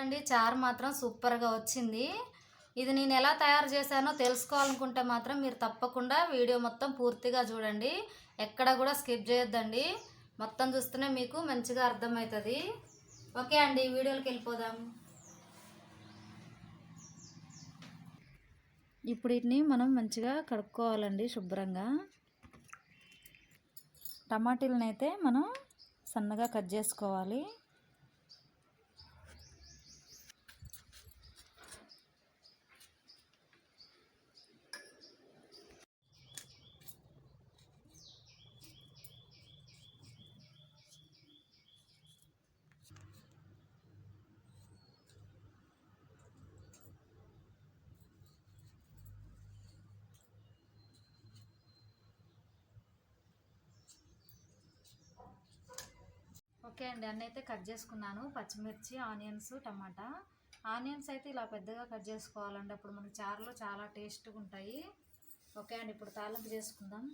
అండి, చారు మాత్రం సూపర్గా వచ్చింది. ఇది నేను ఎలా తయారు చేశానో తెలుసుకోవాలనుకుంటే మాత్రం మీరు తప్పకుండా వీడియో మొత్తం పూర్తిగా చూడండి. ఎక్కడ కూడా స్కిప్ చేయొద్దండి. మొత్తం చూస్తేనే మీకు మంచిగా అర్థమవుతుంది. ఓకే అండి, వీడియోకి వెళ్ళిపోదాం. ఇప్పుడు వీటిని మనం మంచిగా కడుక్కోవాలండి శుభ్రంగా. టమాటీలను అయితే మనం సన్నగా కట్ చేసుకోవాలి. ఓకే అండి, అన్నీ అయితే కట్ చేసుకున్నాను. పచ్చిమిర్చి, ఆనియన్స్, టమాటా. ఆనియన్స్ అయితే ఇలా పెద్దగా కట్ చేసుకోవాలండి, అప్పుడు మనకి చారులో చాలా టేస్ట్గా ఉంటాయి. ఓకే అండి, ఇప్పుడు తాలింపు చేసుకుందాం.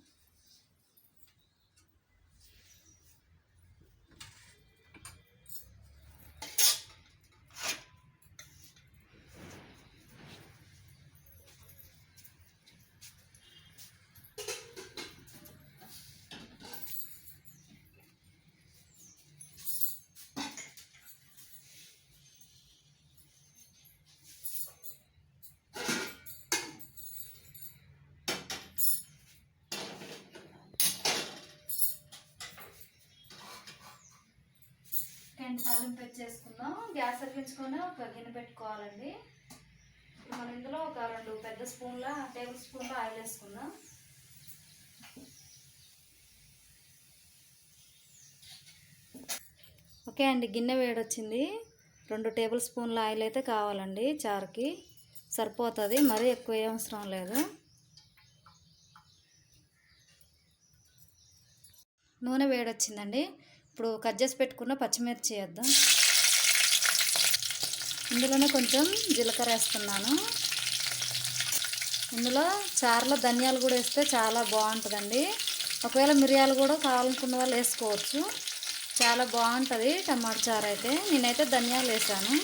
తాలింపు చేసుకుందాం. గ్యాస్ వెలిగించుకొని ఒక గిన్నె పెట్టుకోవాలండి. మనం ఇందులో ఒక 2 పెద్ద టేబుల్ స్పూన్ల ఆయిల్ వేసుకుందాం. ఓకే అండి, గిన్నె వేడొచ్చింది. 2 టేబుల్ స్పూన్ల ఆయిల్ అయితే కావాలండి. చారుకి సరిపోతుంది, మరీ ఎక్కువ ఏ అవసరం లేదు. నూనె వేడొచ్చిందండి. ఇప్పుడు కట్ చేసి పెట్టుకున్న పచ్చిమిర్చి వేద్దాం. ఇందులోనే కొంచెం జీలకర్ర వేస్తున్నాను. ఇందులో చారులో ధనియాలు కూడా వేస్తే చాలా బాగుంటుందండి. ఒకవేళ మిరియాలు కూడా కావాలనుకున్న వాళ్ళు వేసుకోవచ్చు. చాలా బాగుంటుంది టమాటా చారు అయితే. నేనైతే ధనియాలు వేసాను.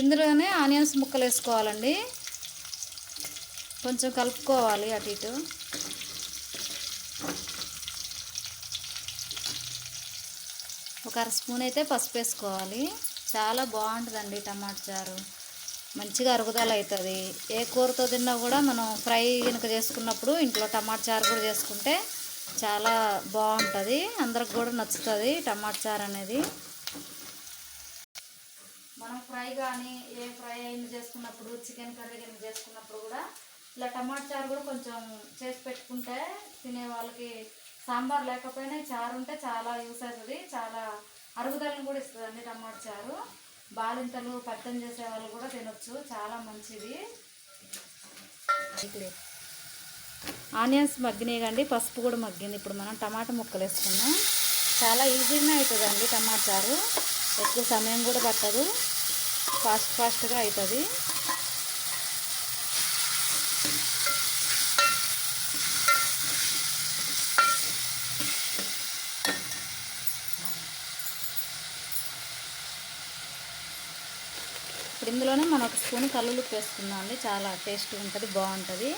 ఇందులోనే ఆనియన్స్ ముక్కలు వేసుకోవాలండి. కొంచెం కలుపుకోవాలి అటు ఇటు. ఒక 1/2 స్పూన్ అయితే పసుపు వేసుకోవాలి. చాలా బాగుంటుందండి టమాటా చారు. మంచిగా అరుగుదల అవుతుంది. ఏ కూరతో తిన్నా కూడా మనం ఫ్రై కనుక చేసుకున్నప్పుడు ఇంట్లో టమాటా చారు కూడా చేసుకుంటే చాలా బాగుంటుంది. అందరికి కూడా నచ్చుతుంది టమాటా చారు అనేది. మనం ఫ్రై కానీ ఏ ఫ్రై అయిన చేసుకున్నప్పుడు, చికెన్ కర్రీ కనుక చేసుకున్నప్పుడు కూడా ఇలా టమాటా చారు కూడా కొంచెం చేసి పెట్టుకుంటే తినే వాళ్ళకి, సాంబార్ లేకపోయినా చారు ఉంటే చాలా యూస్ అవుతుంది. చాలా అరుగుదలను కూడా ఇస్తుందండి టమాటా చారు. బాలింతలు, పట్టం చేసే వాళ్ళు కూడా తినొచ్చు, చాలా మంచిది. ఆనియన్స్ మగ్గినాయి కండి, పసుపు కూడా మగ్గింది. ఇప్పుడు మనం టమాటా ముక్కలు వేసుకున్నాం. చాలా ఈజీగానే అవుతుందండి టమాటా చారు. ఎక్కువ సమయం కూడా పట్టదు, ఫాస్ట్గా అవుతుంది. ఇప్పుడు ఇందులోనే మనం 1 స్పూన్ కల్లుప్పు వేసుకుందాం అండి. చాలా టేస్ట్గా ఉంటుంది, బాగుంటుంది.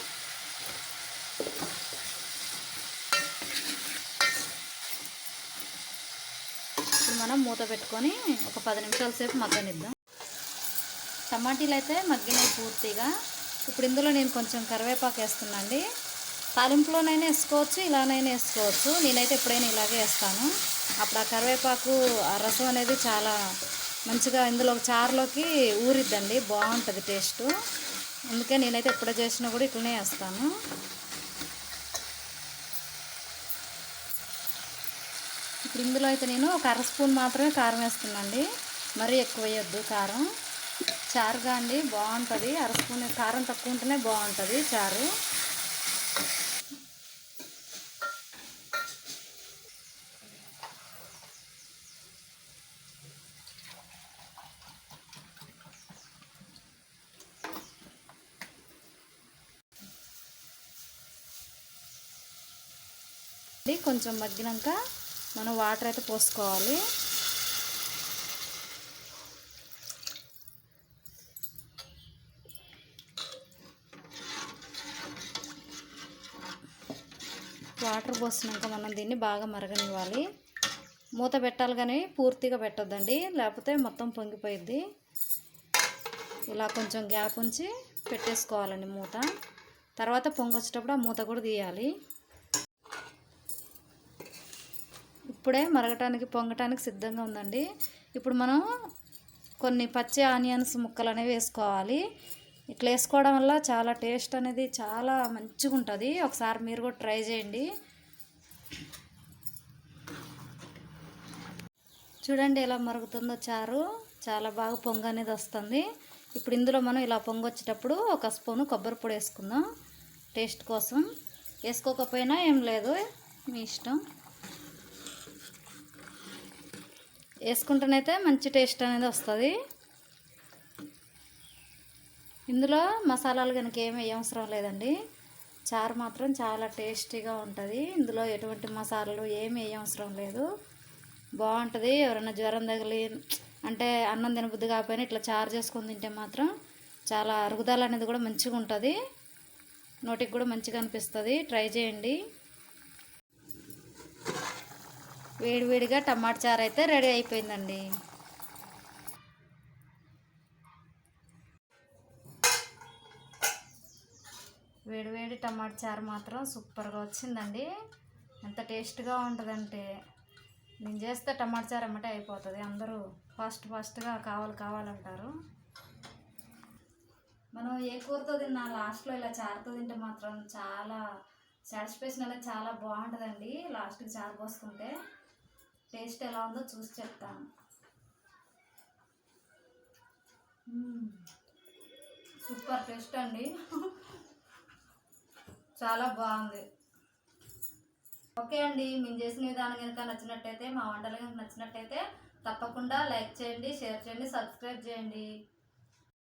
ఇప్పుడు మనం మూత పెట్టుకొని ఒక 10 నిమిషాల సేపు మగ్గనిద్దాం. టమాటీలు అయితే మగ్గినాయి పూర్తిగా. ఇప్పుడు ఇందులో నేను కొంచెం కరివేపాకు వేస్తున్నా అండి. తాలింపులోనైనా వేసుకోవచ్చు, ఇలానైనా వేసుకోవచ్చు. నేనైతే ఎప్పుడైనా ఇలాగే వేస్తాను. అప్పుడు ఆ కరివేపాకు ఆ రసం అనేది చాలా మంచిగా ఇందులో చారులోకి ఊరిద్దండి, బాగుంటుంది టేస్ట్. అందుకే నేనైతే ఎప్పుడు చేసినా కూడా ఇట్లనే వేస్తాను. ఇప్పుడు ఇందులో అయితే నేను ఒక 1/2 స్పూన్ మాత్రమే కారం వేస్తున్నానండి. మరీ ఎక్కువ వేయొద్దు కారం. చారుగా అండి బాగుంటుంది. 1/2 స్పూన్ కారం తక్కువ ఉంటేనే బాగుంటుంది చారు. కొంచెం మగ్గినాక మనం వాటర్ అయితే పోసుకోవాలి. వాటర్ పోసినాక మనం దీన్ని బాగా మరగనివ్వాలి. మూత పెట్టాలి కానీ పూర్తిగా పెట్టొద్దండి, లేకపోతే మొత్తం పొంగిపోయిద్ది. ఇలా కొంచెం గ్యాప్ ఉంచి పెట్టేసుకోవాలండి మూత. తర్వాత పొంగొచ్చేటప్పుడు ఆ మూత కూడా తీయాలి. ఇప్పుడే మరగటానికి పొంగటానికి సిద్ధంగా ఉందండి. ఇప్పుడు మనం కొన్ని పచ్చి ఆనియన్స్ ముక్కలు అనేవి వేసుకోవాలి. ఇట్లా వేసుకోవడం వల్ల చాలా టేస్ట్ అనేది చాలా మంచిగా ఉంటుంది. ఒకసారి మీరు కూడా ట్రై చేయండి. చూడండి ఎలా మరుగుతుందో చారు, చాలా బాగా పొంగ అనేది వస్తుంది. ఇప్పుడు ఇందులో మనం ఇలా పొంగొచ్చేటప్పుడు ఒక స్పూను కొబ్బరి పొడి వేసుకుందాం టేస్ట్ కోసం. వేసుకోకపోయినా ఏం లేదు, మీ ఇష్టం. వేసుకుంటేనైతే మంచి టేస్ట్ అనేది వస్తుంది. ఇందులో మసాలాలు కనుక ఏమీ అవసరం లేదండి. చారు మాత్రం చాలా టేస్టీగా ఉంటుంది. ఇందులో ఎటువంటి మసాలాలు ఏమీ అవసరం లేదు. బాగుంటుంది. ఎవరైనా జ్వరం తగిలి అంటే అన్నం తినబుద్ధి కాకపోయినా ఇట్లా చారు చేసుకొని తింటే మాత్రం చాలా అరుగుదల అనేది కూడా మంచిగా ఉంటుంది. నోటికి కూడా మంచిగా అనిపిస్తుంది. ట్రై చేయండి. వేడివేడిగా టమాటా చారు అయితే రెడీ అయిపోయిందండి. వేడివేడి టమాటా చారు మాత్రం సూపర్గా వచ్చిందండి. ఎంత టేస్ట్గా ఉంటుందంటే, నేను చేస్తే టమాటా చారు అమ్మటే అయిపోతుంది. అందరూ ఫాస్ట్గా కావాలంటారు. మనం ఏ కూరతో తిన్నా లాస్ట్లో ఇలా చారుతో తింటే మాత్రం చాలా సాటిస్ఫాక్షన్ అనేది చాలా బాగుంటుందండి. లాస్ట్కి చారు పోసుకుంటే టేస్ట్ ఎలా ఉందో చూసి చెప్తాను. సూపర్ టేస్ట్ అండి. చాలా బాగుంది. ఓకే అండి, మేము చేసిన విధానం కనుక నచ్చినట్టయితే, మా వంటలు కనుక నచ్చినట్టయితే తప్పకుండా లైక్ చేయండి, షేర్ చేయండి, సబ్స్క్రైబ్ చేయండి.